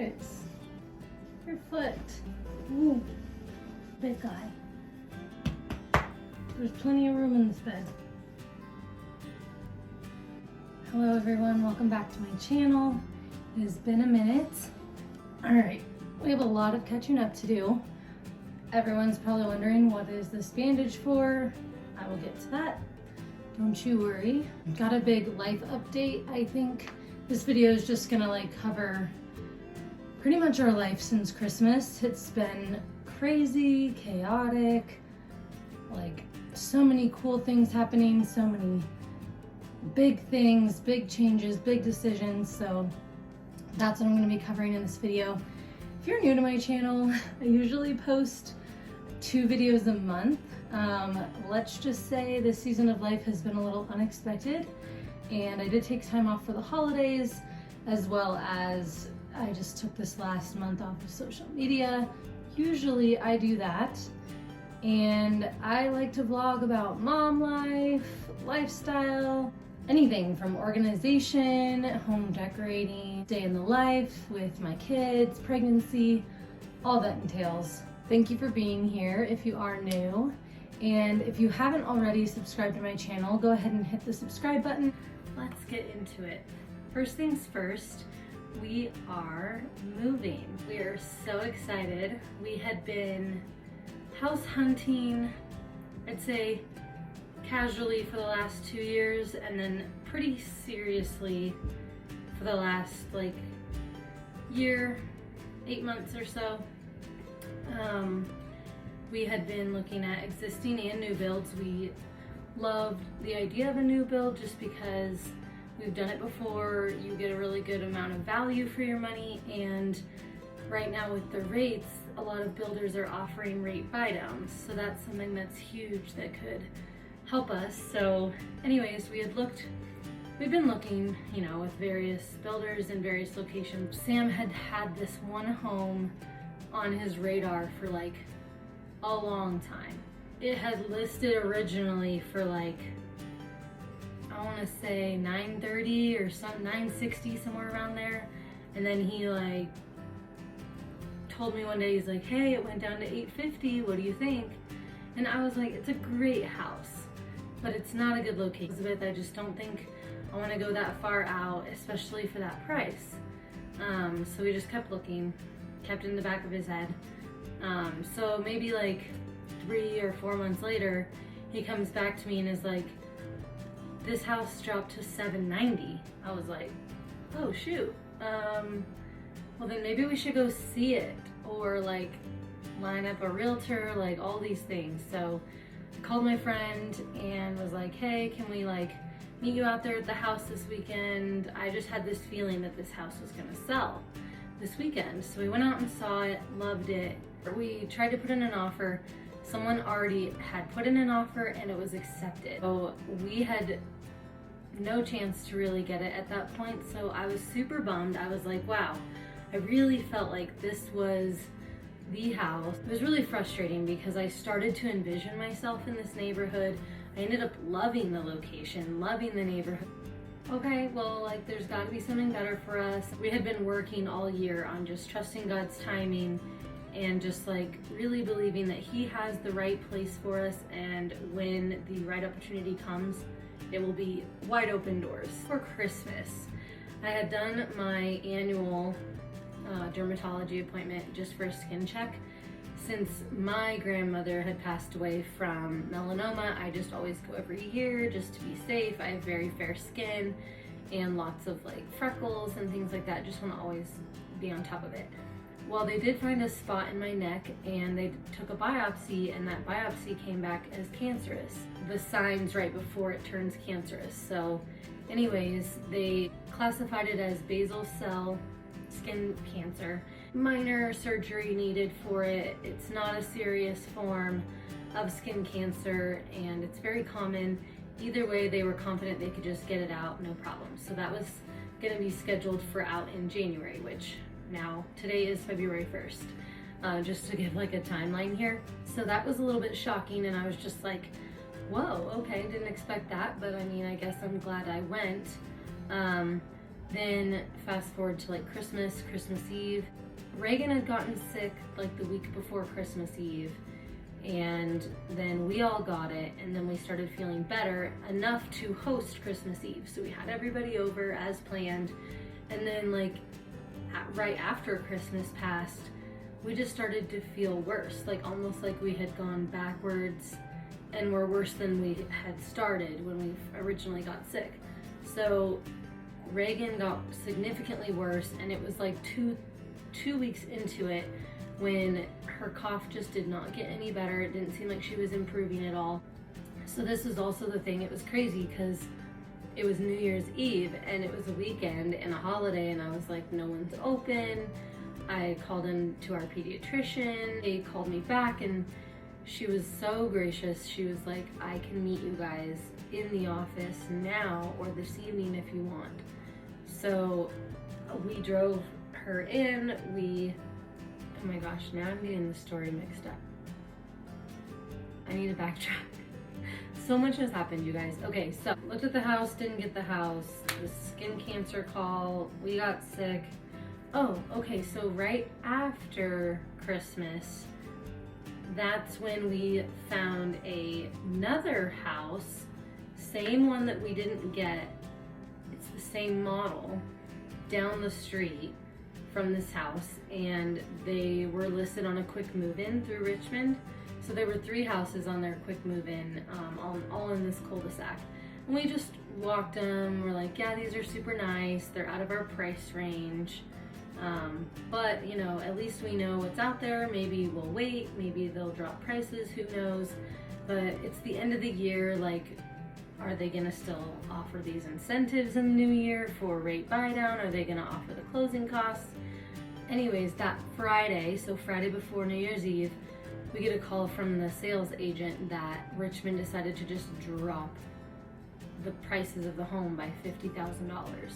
hurts. Your foot. Ooh, big guy. There's plenty of room in this bed. Hello everyone, welcome back to my channel. It has been a minute. All right, we have a lot of catching up to do. Everyone's probably wondering, what is this bandage for? I will get to that. Don't you worry. Got a big life update. I think this video is just gonna cover pretty much our life since Christmas. It's been crazy, chaotic, so many cool things happening, so many big things, big changes, big decisions. So that's what I'm gonna be covering in this video. If you're new to my channel, I usually post 2 videos a month. Let's just say this season of life has been a little unexpected, and I did take time off for the holidays, as well as I just took this last month off of social media. Usually I do that, and I like to vlog about mom life, lifestyle, anything from organization, home decorating, day in the life with my kids, pregnancy, all that entails. Thank you for being here if you are new. And if you haven't already subscribed to my channel, go ahead and hit the subscribe button. Let's get into it. First things first, we are moving. We are so excited. We had been house hunting, I'd say casually for the last 2 years, and then pretty seriously for the last year, 8 months or so. We had been looking at existing and new builds. We loved the idea of a new build just because we've done it before. You get a really good amount of value for your money, and right now with the rates, a lot of builders are offering rate buy downs. So that's something that's huge that could help us. So anyways, we've been looking, with various builders in various locations. Sam had this one home on his radar for a long time. It had listed originally for I want to say $930 or $960, somewhere around there. And then he told me one day, he's like, hey, it went down to $850, what do you think? And I was like, it's a great house, but it's not a good location. I just don't think I want to go that far out, especially for that price. So we just kept looking, kept it in the back of his head. So maybe 3 or 4 months later, he comes back to me and is like, this house dropped to $790. I was like, oh shoot. Well then maybe we should go see it, or line up a realtor, all these things. So I called my friend and was like, hey, can we meet you out there at the house this weekend? I just had this feeling that this house was gonna sell this weekend. So we went out and saw it, loved it. We tried to put in an offer. Someone already had put in an offer and it was accepted. So we had no chance to really get it at that point. So I was super bummed. I was like, wow, I really felt like this was the house. It was really frustrating because I started to envision myself in this neighborhood. I ended up loving the location, loving the neighborhood. Okay, well, there's gotta be something better for us. We had been working all year on just trusting God's timing and just really believing that He has the right place for us, and when the right opportunity comes, it will be wide open doors. For Christmas, I had done my annual dermatology appointment just for a skin check. Since my grandmother had passed away from melanoma, I just always go every year just to be safe. I have very fair skin and lots of freckles and things like that. Just want to always be on top of it. Well, they did find a spot in my neck and they took a biopsy, and that biopsy came back as cancerous. The signs right before it turns cancerous. So anyways, they classified it as basal cell skin cancer. Minor surgery needed for it. It's not a serious form of skin cancer, and it's very common. Either way, they were confident they could just get it out, no problem. So that was gonna be scheduled for out in January, which now, today is February 1st, just to give a timeline here. So that was a little bit shocking, and I was just like, whoa, okay, didn't expect that, but I mean, I guess I'm glad I went. Then fast forward to like Christmas Eve. Reagan had gotten sick like the week before Christmas Eve, and then we all got it, and then we started feeling better enough to host Christmas Eve. So we had everybody over as planned, and then like right after Christmas passed, we just started to feel worse, like almost like we had gone backwards and were worse than we had started when we originally got sick. So Reagan got significantly worse, and it was like two weeks into it when her cough just did not get any better. It didn't seem like she was improving at all. So this is also the thing, it was crazy because it was New Year's Eve and it was a weekend and a holiday, and I was like, no one's open. I called in to our pediatrician. They called me back and she was so gracious. She was like, I can meet you guys in the office now or this evening if you want. So we drove her in. Oh my gosh, now I'm getting the story mixed up. I need to backtrack. So much has happened, you guys. Okay, so looked at the house, didn't get the house, the skin cancer call, we got sick. Oh, okay, so right after Christmas, that's when we found another house, same one that we didn't get. It's the same model down the street from this house, and they were listed on a quick move-in through Richmond. So there were 3 houses on their quick move-in, all in this cul-de-sac. And we just walked them. We're like, yeah, these are super nice. They're out of our price range. But you know, at least we know what's out there. Maybe we'll wait. Maybe they'll drop prices. Who knows? But it's the end of the year. Like, are they gonna still offer these incentives in the new year for rate buy down? Are they gonna offer the closing costs? Anyways, that Friday, so Friday before New Year's Eve, we get a call from the sales agent that Richmond decided to just drop the prices of the home by $50,000.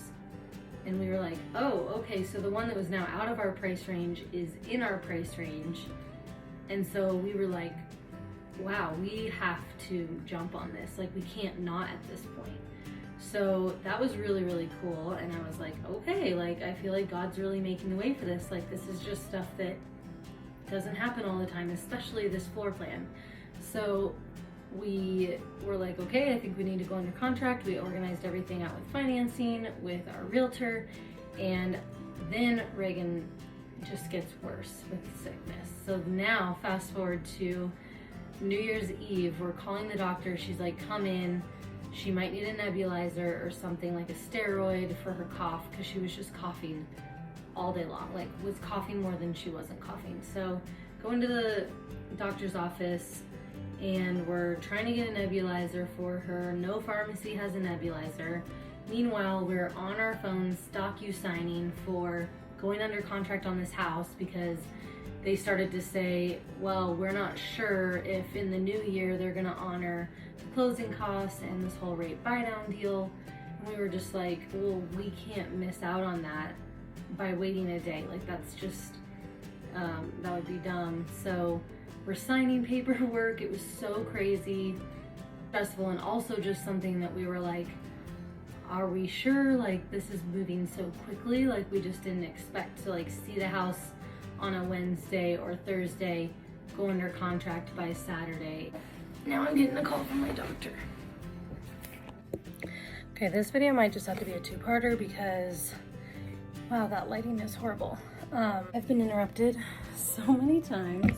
And we were like, oh, okay, so the one that was now out of our price range is in our price range. And so we were like, wow, we have to jump on this. Like, we can't not at this point. So that was really, really cool. And I was like, okay, like, I feel like God's really making the way for this. Like, this is just stuff that doesn't happen all the time, especially this floor plan. So we were like, okay, I think we need to go under contract. We organized everything out with financing, with our realtor, and then Reagan just gets worse with sickness. So now fast forward to New Year's Eve, we're calling the doctor. She's like, come in. She might need a nebulizer or something, like a steroid for her cough, because she was just coughing all day long, like was coughing more than she wasn't coughing. So go into the doctor's office and we're trying to get a nebulizer for her. No pharmacy has a nebulizer. Meanwhile, we're on our phones docu-signing for going under contract on this house because they started to say, well, we're not sure if in the new year they're gonna honor the closing costs and this whole rate buy down deal. And we were just like, well, we can't miss out on that by waiting a day. Like, that's just that would be dumb. So we're signing paperwork. It was so crazy, stressful, and also just something that we were like, are we sure like this is moving so quickly? Like, we just didn't expect to like see the house on a Wednesday or Thursday, go under contract by Saturday. Now I'm getting a call from my doctor. Okay, this video might just have to be a 2-parter because wow, that lighting is horrible. I've been interrupted so many times.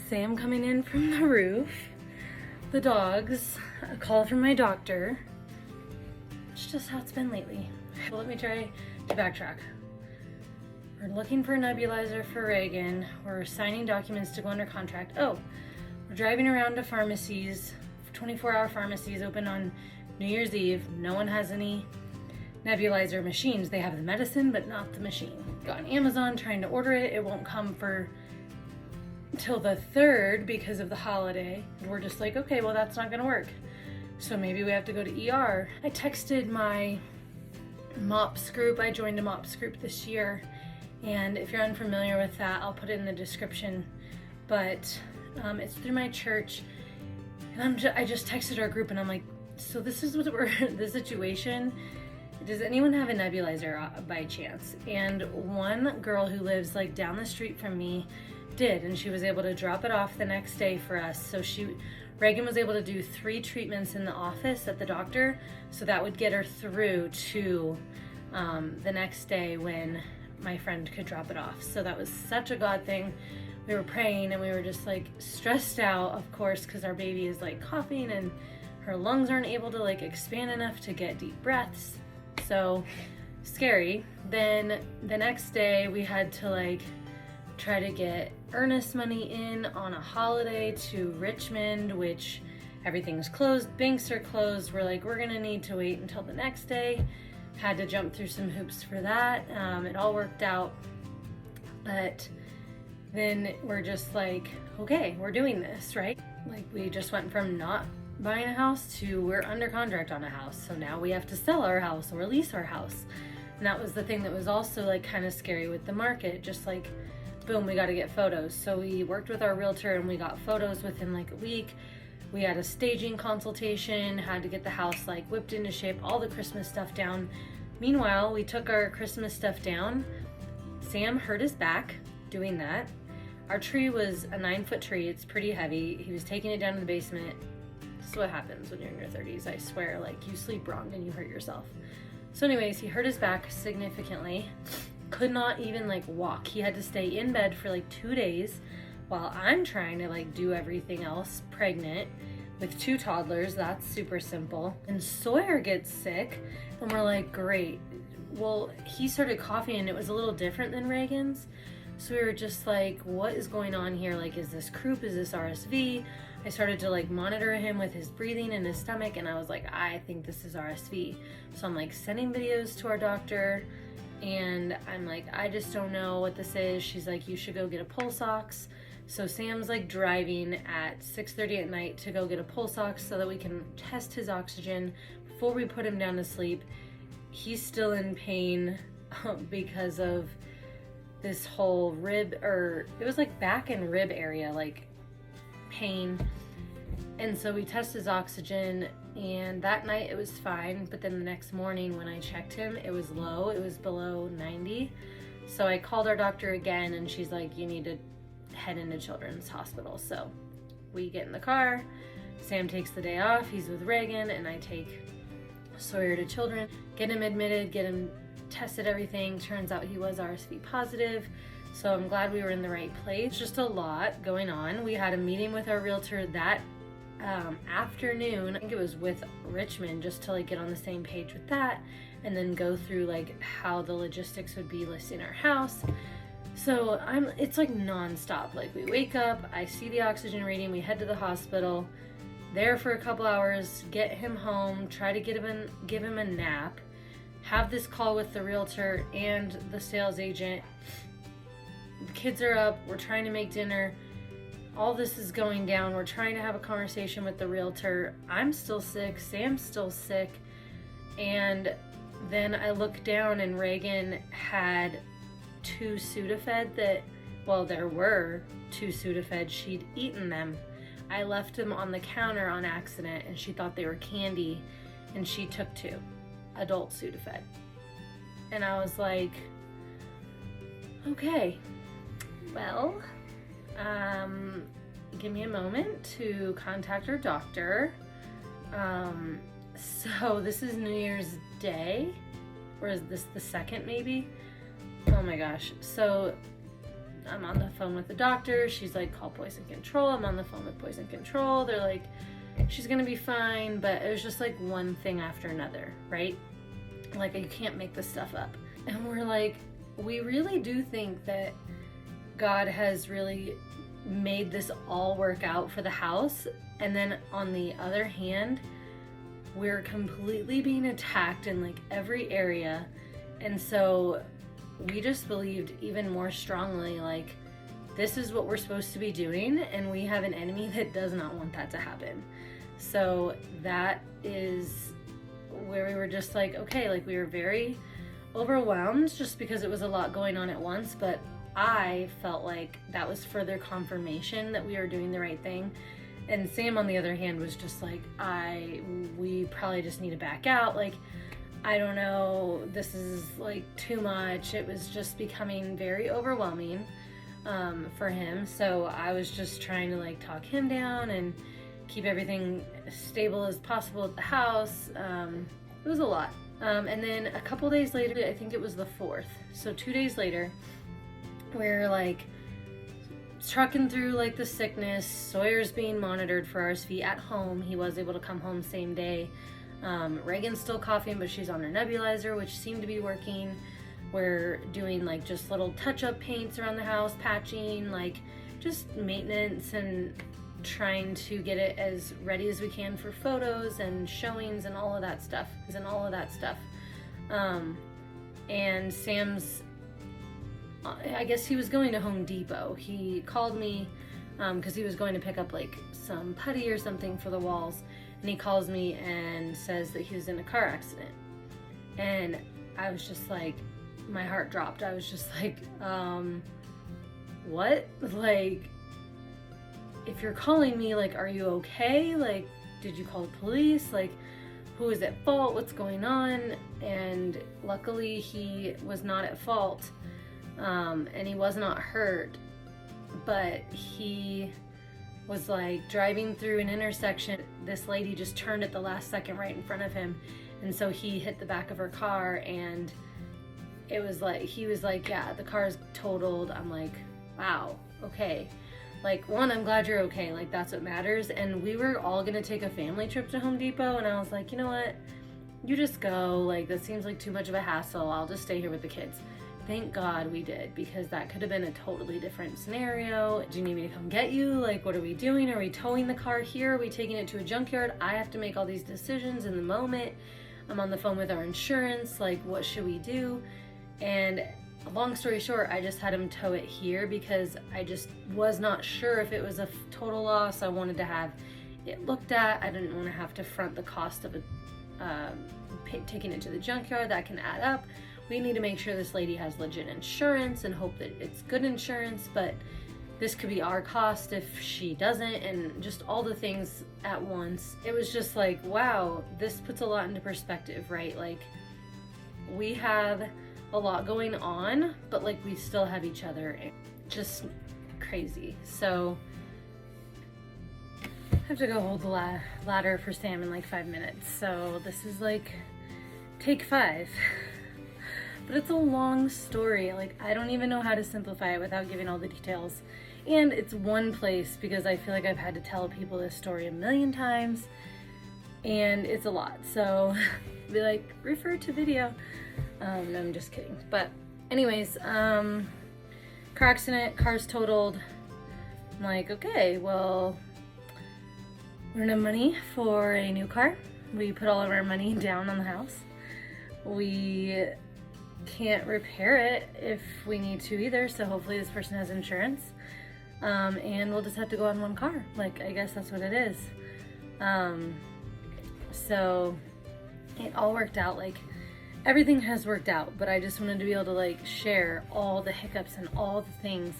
Sam coming in from the roof, the dogs, a call from my doctor. It's just how it's been lately. Well, let me try to backtrack. We're looking for a nebulizer for Reagan. We're signing documents to go under contract. Oh, we're driving around to pharmacies, 24-hour pharmacies open on New Year's Eve. No one has any nebulizer machines. They have the medicine, but not the machine. Got on Amazon trying to order it. It won't come for till the 3rd because of the holiday. And we're just like, okay, well, that's not gonna work. So maybe we have to go to ER. I texted my MOPS group. I joined a MOPS group this year. And if you're unfamiliar with that, I'll put it in the description. But it's through my church. And I just texted our group and I'm like, so this is what we're, the situation. does anyone have a nebulizer by chance? And one girl who lives like down the street from me did, and she was able to drop it off the next day for us. So Reagan was able to do 3 treatments in the office at the doctor, so that would get her through to the next day when my friend could drop it off. So that was such a God thing. We were praying and we were just like stressed out, of course, because our baby is like coughing and her lungs aren't able to like expand enough to get deep breaths. So scary. Then the next day we had to like try to get earnest money in on a holiday to Richmond, which everything's closed, banks are closed. We're like, we're gonna need to wait until the next day. Had to jump through some hoops for that. It all worked out, but then we're just like, okay, we're doing this, right? Like we just went from not buying a house to we're under contract on a house. So now we have to sell our house or lease our house. And that was the thing that was also like kind of scary with the market. Just like, boom, we got to get photos. So we worked with our realtor and we got photos within like a week. We had a staging consultation, had to get the house like whipped into shape, all the Christmas stuff down. Meanwhile, we took our Christmas stuff down. Sam hurt his back doing that. Our tree was a 9-foot tree. It's pretty heavy. He was taking it down to the basement. This is what happens when you're in your 30s. I swear, like you sleep wrong and you hurt yourself. So anyways, he hurt his back significantly. Could not even like walk. He had to stay in bed for like 2 days while I'm trying to like do everything else, pregnant with 2 toddlers. That's super simple. And Sawyer gets sick and we're like, great. Well, he started coughing and it was a little different than Reagan's. So we were just like, what is going on here? Like, is this croup? Is this RSV? I started to like monitor him with his breathing and his stomach, and I was like, I think this is RSV. So I'm like sending videos to our doctor, and I'm like, I just don't know what this is. She's like, you should go get a pulse ox. So Sam's like driving at 6:30 at night to go get a pulse ox so that we can test his oxygen before we put him down to sleep. He's still in pain because of this whole rib, or it was like back and rib area, like pain. And so we tested his oxygen, and that night it was fine, but then the next morning when I checked him, it was low. It was below 90. So I called our doctor again, and she's like, you need to head into Children's Hospital. So we get in the car, Sam takes the day off, he's with Reagan, and I take Sawyer to Children, get him admitted, get him tested, everything. Turns out he was RSV positive. So I'm glad we were in the right place. Just a lot going on. We had a meeting with our realtor that afternoon. I think it was with Richmond, just to like get on the same page with that, and then go through like how the logistics would be listing our house. So it's like nonstop. Like we wake up, I see the oxygen reading, we head to the hospital, there for a couple hours, get him home, try to give him a nap, have this call with the realtor and the sales agent. The kids are up, we're trying to make dinner. All this is going down. We're trying to have a conversation with the realtor. I'm still sick, Sam's still sick. And then I look down and Reagan had 2 Sudafed there were 2 Sudafed. She'd eaten them. I left them on the counter on accident and she thought they were candy, and she took 2 adult Sudafed. And I was like, okay, well, give me a moment to contact our doctor. So this is New Year's Day, or is this the 2nd maybe? Oh my gosh. So I'm on the phone with the doctor. She's like, call poison control. I'm on the phone with poison control. They're like, she's gonna be fine, but it was just like one thing after another, right? Like, you can't make this stuff up. And we're like, we really do think that God has really made this all work out for the house. And then on the other hand, we're completely being attacked in like every area. And so we just believed even more strongly, like, this is what we're supposed to be doing, and we have an enemy that does not want that to happen. So that is where we were just like, okay, like we were very overwhelmed just because it was a lot going on at once, but I felt like that was further confirmation that we were doing the right thing. And Sam, on the other hand, was just like, we probably just need to back out. Like, I don't know, this is like too much. It was just becoming very overwhelming for him. So I was just trying to like talk him down and keep everything as stable as possible at the house. It was a lot. And then a couple days later, I think it was the 4th. So 2 days later, we're like trucking through like the sickness. Sawyer's being monitored for RSV at home. He was able to come home same day. Reagan's still coughing, but she's on her nebulizer, which seemed to be working. We're doing like just little touch-up paints around the house, patching, like just maintenance, and trying to get it as ready as we can for photos and showings and all of that stuff. And Sam's, I guess he was going to Home Depot. He called me because he was going to pick up like some putty or something for the walls. And he calls me and says that he was in a car accident. And I was just like, my heart dropped. I was just like, what? Like, if you're calling me, like, are you okay? Like, did you call the police? Like, who is at fault? What's going on? And luckily he was not at fault. And he was not hurt, but he was like driving through an intersection. This lady just turned at the last second right in front of him. And so he hit the back of her car, and it was like, he was like, yeah, the car's totaled. I'm like, wow, okay. Like, one, I'm glad you're okay. Like, that's what matters. And we were all gonna take a family trip to Home Depot, and I was like, you know what? You just go. Like, that seems like too much of a hassle. I'll just stay here with the kids. Thank God we did, because that could have been a totally different scenario. Do you need me to come get you? Like, what are we doing? Are we towing the car here? Are we taking it to a junkyard? I have to make all these decisions in the moment. I'm on the phone with our insurance. Like, what should we do? And long story short, I just had him tow it here because I just was not sure if it was a total loss. I wanted to have it looked at. I didn't want to have to front the cost of taking it to the junkyard. That can add up. We need to make sure this lady has legit insurance and hope that it's good insurance, but this could be our cost if she doesn't, and just all the things at once. It was just like, wow, this puts a lot into perspective, right? Like, we have a lot going on, but like we still have each other. Just crazy. So I have to go hold the ladder for Sam in like 5 minutes. So this is like take 5. But it's a long story. Like, I don't even know how to simplify it without giving all the details. And it's one place because I feel like I've had to tell people this story a million times, and it's a lot. So be like, refer to video. No, I'm just kidding. But anyways, car accident, car's totaled. I'm like, okay, well, we don't have money for a new car. We put all of our money down on the house. We can't repair it if we need to either, so hopefully this person has insurance. And we'll just have to go on one car. Like, I guess that's what it is. So it all worked out. Like, everything has worked out, but I just wanted to be able to like share all the hiccups and all the things,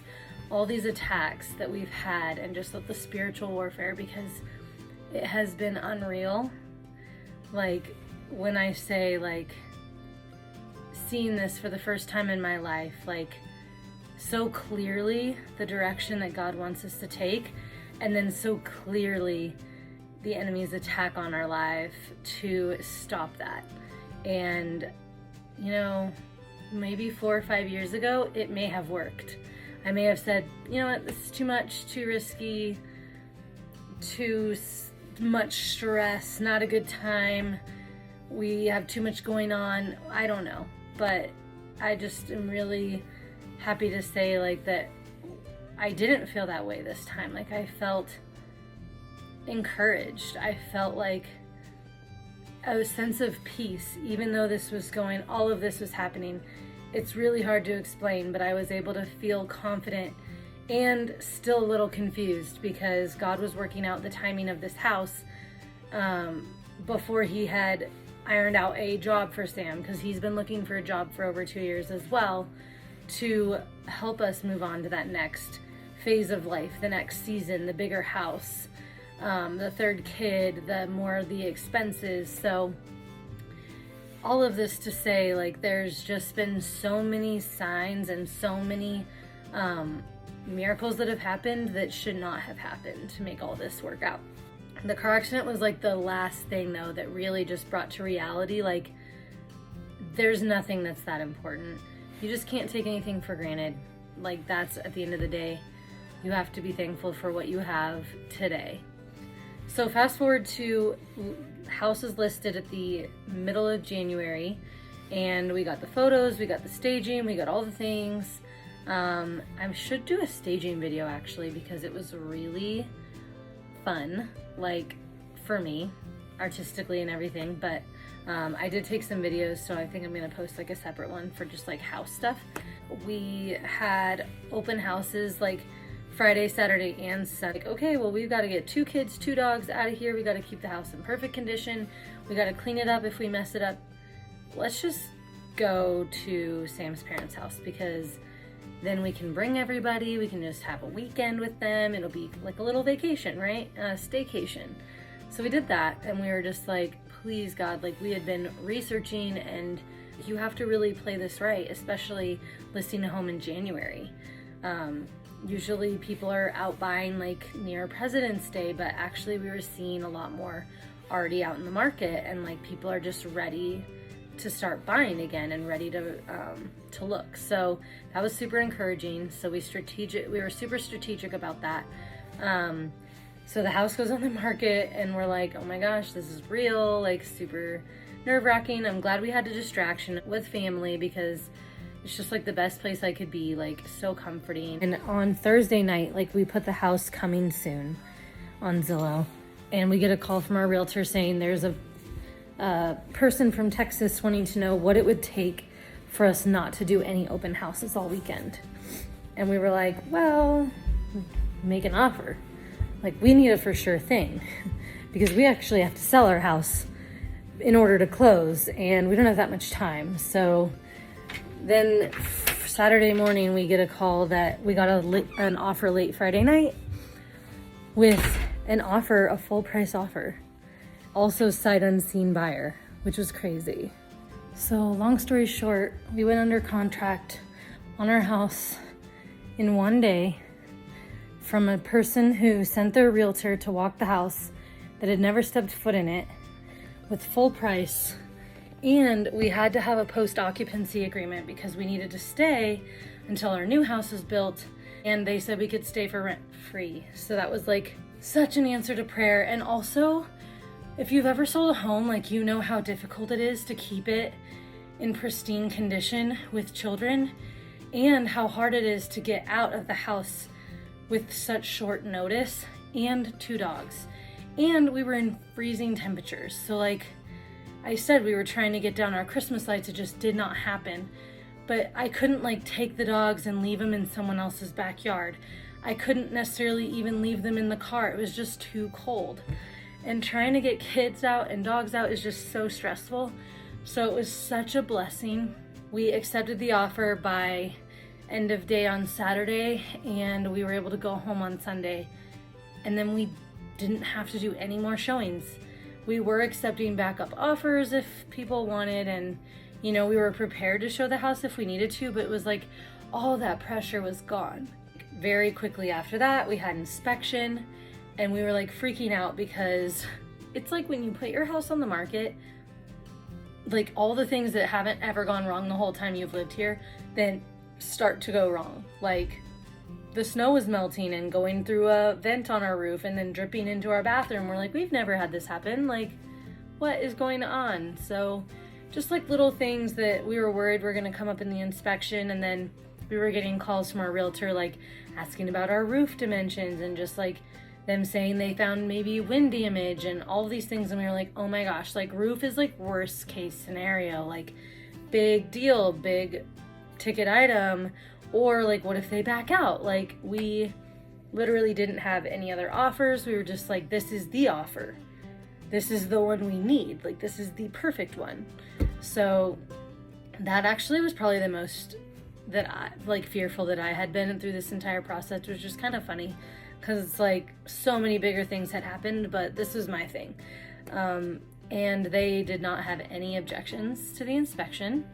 all these attacks that we've had, and just the spiritual warfare, because it has been unreal. Like, when I say like seeing this for the first time in my life, like so clearly the direction that God wants us to take, and then so clearly the enemy's attack on our life to stop that. And you know, maybe 4 or 5 years ago it may have worked. I may have said, you know what, this is too much, too risky, too much stress, not a good time, we have too much going on. I don't know, but I just am really happy to say like that I didn't feel that way this time. Like, I felt encouraged. I felt like a sense of peace, even though this was all of this was happening. It's really hard to explain, but I was able to feel confident and still a little confused, because God was working out the timing of this house before he had ironed out a job for Sam, because he's been looking for a job for over 2 years as well, to help us move on to that next phase of life, the next season, the bigger house, the third kid, the more of the expenses. So all of this to say, like, there's just been so many signs and so many miracles that have happened that should not have happened to make all this work out. The car accident was like the last thing though that really just brought to reality, like, there's nothing that's that important. You just can't take anything for granted. Like, that's at the end of the day, you have to be thankful for what you have today. So fast forward to house is listed at the middle of January, and we got the photos, we got the staging, we got all the things. I should do a staging video actually, because it was really fun, like, for me, artistically and everything, but I did take some videos, so I think I'm gonna post like a separate one for just like house stuff. We had open houses like Friday, Saturday, and Sunday. Like, okay, well, we've got to get 2 kids, 2 dogs out of here. We got to keep the house in perfect condition. We got to clean it up if we mess it up. Let's just go to Sam's parents' house, because then we can bring everybody. We can just have a weekend with them. It'll be like a little vacation, right? Staycation. So we did that, and we were just like, please God, like, we had been researching, and you have to really play this right, especially listing a home in January. Usually people are out buying like near President's Day, but actually we were seeing a lot more already out in the market, and like people are just ready to start buying again and ready to look. So that was super encouraging. So we were super strategic about that. So the house goes on the market, and we're like, oh my gosh, this is real, like super nerve-wracking. I'm glad we had a distraction with family, because it's just like the best place I could be, like so comforting. And on Thursday night, like, we put the house coming soon on Zillow, and we get a call from our realtor saying there's a person from Texas wanting to know what it would take for us not to do any open houses all weekend. And we were like, well, make an offer. Like, we need a for sure thing because we actually have to sell our house in order to close, and we don't have that much time. So then Saturday morning, we get a call that we got an offer late Friday night with an offer, a full price offer. Also sight unseen buyer, which was crazy. So long story short, we went under contract on our house in one day from a person who sent their realtor to walk the house that had never stepped foot in it, with full price. And we had to have a post-occupancy agreement because we needed to stay until our new house was built, and they said we could stay for rent free. So that was like such an answer to prayer. And also, if you've ever sold a home, like, you know how difficult it is to keep it in pristine condition with children, and how hard it is to get out of the house with such short notice, and 2 dogs. And we were in freezing temperatures. So like I said, we were trying to get down our Christmas lights. It just did not happen. But I couldn't like take the dogs and leave them in someone else's backyard. I couldn't necessarily even leave them in the car. It was just too cold. And trying to get kids out and dogs out is just so stressful. So it was such a blessing. We accepted the offer by end of day on Saturday, and we were able to go home on Sunday. And then we didn't have to do any more showings. We were accepting backup offers if people wanted, and you know, we were prepared to show the house if we needed to, but it was like all that pressure was gone. Very quickly after that, we had inspection, and we were like freaking out because it's like when you put your house on the market, like all the things that haven't ever gone wrong the whole time you've lived here then start to go wrong. Like, the snow was melting and going through a vent on our roof and then dripping into our bathroom. We're like, we've never had this happen. Like, what is going on? So just like little things that we were worried were gonna come up in the inspection. And then we were getting calls from our realtor, like asking about our roof dimensions, and just like them saying they found maybe wind damage and all these things. And we were like, oh my gosh, like roof is like worst case scenario, like big deal, big ticket item. Or like, what if they back out? Like, we literally didn't have any other offers. We were just like, this is the offer. This is the one we need. Like, this is the perfect one. So that actually was probably the most that I, like, fearful that I had been through this entire process, which was just kind of funny because it's like so many bigger things had happened, but this was my thing. and they did not have any objections to the inspection,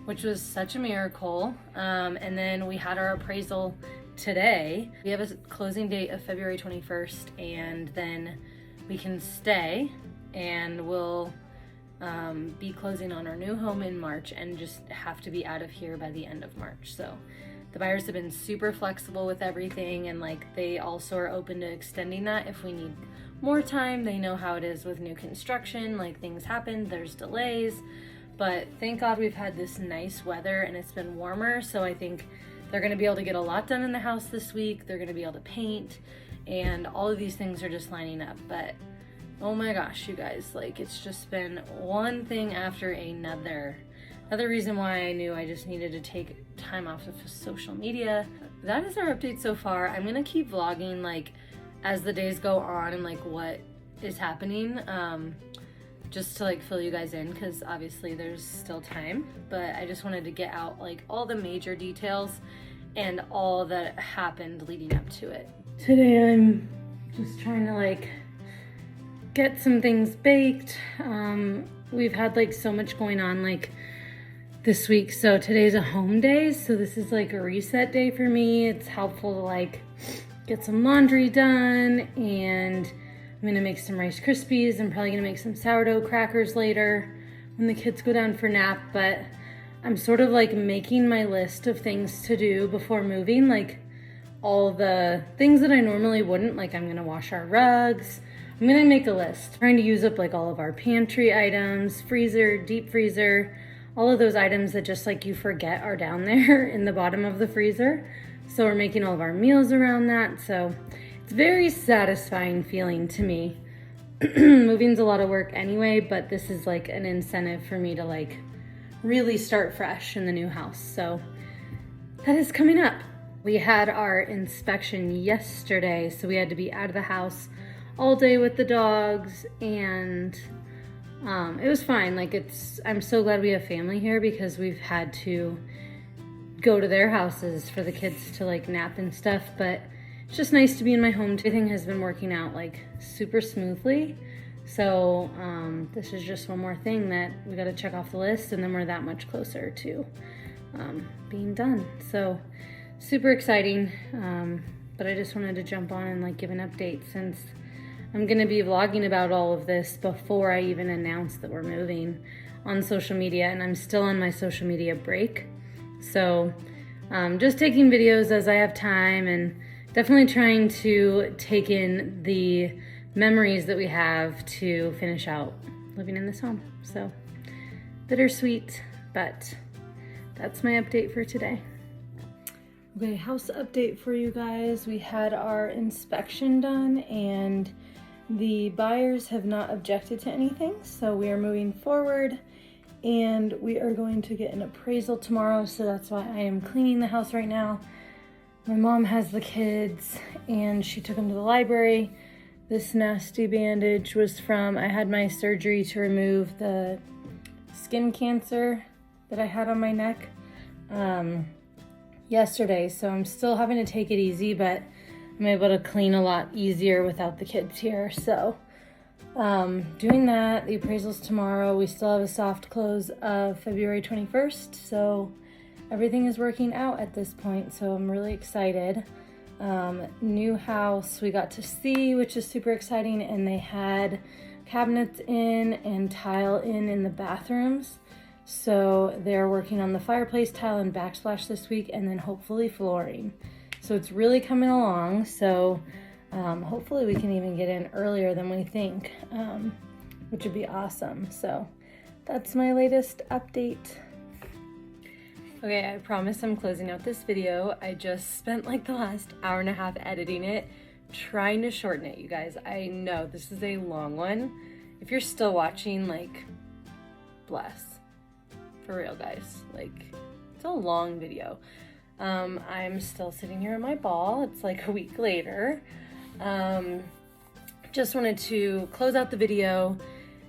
which was such a miracle. And then we had our appraisal today. We have a closing date of February 21st, and then we can stay, and we'll be closing on our new home in March and just have to be out of here by the end of March. So the buyers have been super flexible with everything, and like they also are open to extending that if we need more time. They know how it is with new construction, like things happen, there's delays, but thank God we've had this nice weather and it's been warmer, so I think they're going to be able to get a lot done in the house this week. They're going to be able to paint, and all of these things are just lining up. But oh my gosh, you guys, like it's just been one thing after another. Another reason why I knew I just needed to take time off of social media. That is our update so far. I'm gonna keep vlogging like as the days go on and like what is happening, just to like fill you guys in, because obviously there's still time, but I just wanted to get out like all the major details and all that happened leading up to it. Today I'm just trying to like get some things baked. We've had like so much going on like this week, so today's a home day, so this is like a reset day for me. It's helpful to like get some laundry done, and I'm gonna make some Rice Krispies. I'm probably gonna make some sourdough crackers later when the kids go down for nap, but I'm sort of like making my list of things to do before moving, like all the things that I normally wouldn't, like I'm gonna wash our rugs. I'm gonna make a list, trying to use up like all of our pantry items, freezer, deep freezer, all of those items that just like you forget are down there in the bottom of the freezer. So we're making all of our meals around that. So it's very satisfying feeling to me. Moving's a lot of work anyway, but this is like an incentive for me to like really start fresh in the new house. So that is coming up. We had our inspection yesterday, so we had to be out of the house all day with the dogs, and it was fine. Like I'm so glad we have family here, because we've had to go to their houses for the kids to like nap and stuff, but it's just nice to be in my home. Everything has been working out like super smoothly. So this is just one more thing that we got to check off the list, and then we're that much closer to being done. So super exciting. But I just wanted to jump on and like give an update, since I'm gonna be vlogging about all of this before I even announce that we're moving on social media, and I'm still on my social media break. So just taking videos as I have time, and definitely trying to take in the memories that we have to finish out living in this home. So bittersweet, but that's my update for today. Okay, house update for you guys. We had our inspection done, and the buyers have not objected to anything, so we are moving forward, and we are going to get an appraisal tomorrow, so that's why I am cleaning the house right now. My mom has the kids, and she took them to the library. This nasty bandage was from, I had my surgery to remove the skin cancer that I had on my neck yesterday, so I'm still having to take it easy, but I'm able to clean a lot easier without the kids here. So doing that. The appraisal's tomorrow. We still have a soft close of February 21st, so everything is working out at this point, so I'm really excited. New house we got to see, which is super exciting, and they had cabinets in and tile in the bathrooms. So they're working on the fireplace tile and backsplash this week, and then hopefully flooring. So it's really coming along. So hopefully we can even get in earlier than we think, which would be awesome. So that's my latest update. Okay, I promise I'm closing out this video. I just spent like the last hour and a half editing it, trying to shorten it, you guys. I know this is a long one. If you're still watching, like, bless. For real, guys. Like, it's a long video. I'm still sitting here in my ball. It's like a week later. Just wanted to close out the video,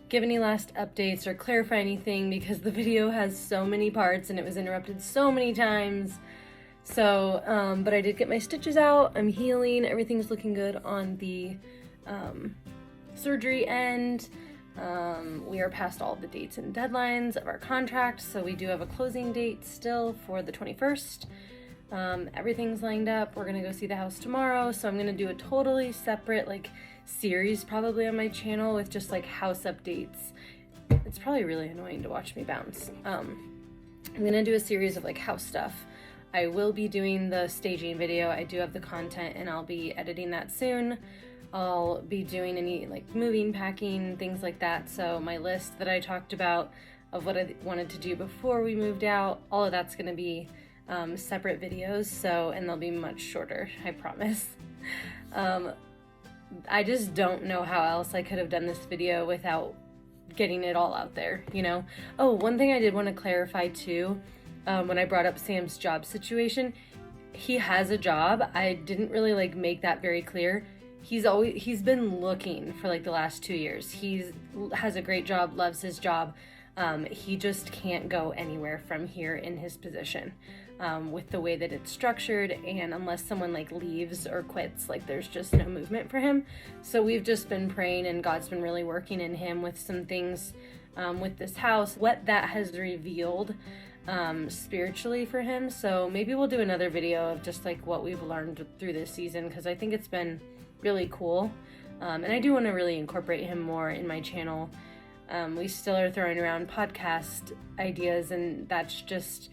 give any last updates or clarify anything, because the video has so many parts and it was interrupted so many times. So, but I did get my stitches out. I'm healing. Everything's looking good on the surgery end. We are past all the dates and deadlines of our contract, so we do have a closing date still for the 21st. Everything's lined up. We're gonna go see the house tomorrow, so I'm gonna do a totally separate like series probably on my channel with just like house updates. It's probably really annoying to watch me bounce. I'm gonna do a series of like house stuff. I will be doing the staging video. I do have the content and I'll be editing that soon. I'll be doing any like moving, packing, things like that. So my list that I talked about of what I wanted to do before we moved out, all of that's gonna be separate videos. So, and they'll be much shorter, I promise. I just don't know how else I could have done this video without getting it all out there, you know? Oh, one thing I did want to clarify too, when I brought up Sam's job situation, he has a job. I didn't really like make that very clear. He's been looking for like the last 2 years. Has a great job, loves his job. He just can't go anywhere from here in his position, with the way that it's structured, and unless someone like leaves or quits, like there's just no movement for him. So we've just been praying, and God's been really working in him with some things with this house, what that has revealed spiritually for him. So maybe we'll do another video of just like what we've learned through this season, because I think it's been really cool, and I do want to really incorporate him more in my channel. We still are throwing around podcast ideas, and that's just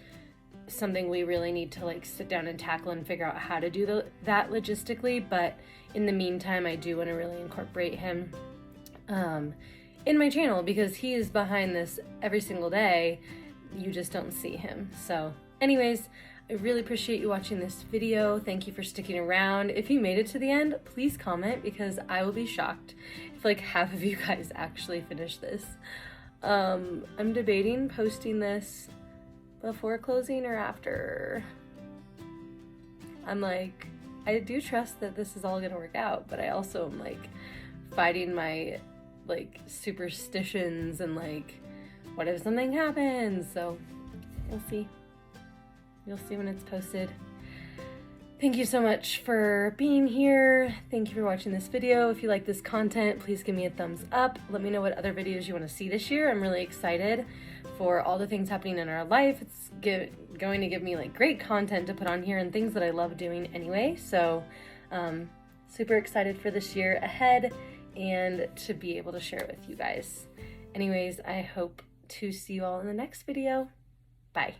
something we really need to like sit down and tackle and figure out how to do that logistically. But in the meantime, I do want to really incorporate him in my channel, because he is behind this every single day. You just don't see him. So anyways, I really appreciate you watching this video. Thank you for sticking around. If you made it to the end, please comment, because I will be shocked if like half of you guys actually finish this. I'm debating posting this before closing or after. I'm like, I do trust that this is all gonna work out, but I also am like fighting my like superstitions and like, what if something happens? So we'll see. You'll see when it's posted. Thank you so much for being here. Thank you for watching this video. If you like this content, please give me a thumbs up. Let me know what other videos you want to see this year. I'm really excited for all the things happening in our life. It's going to give me like great content to put on here and things that I love doing anyway. So super excited for this year ahead and to be able to share it with you guys. Anyways, I hope to see you all in the next video. Bye.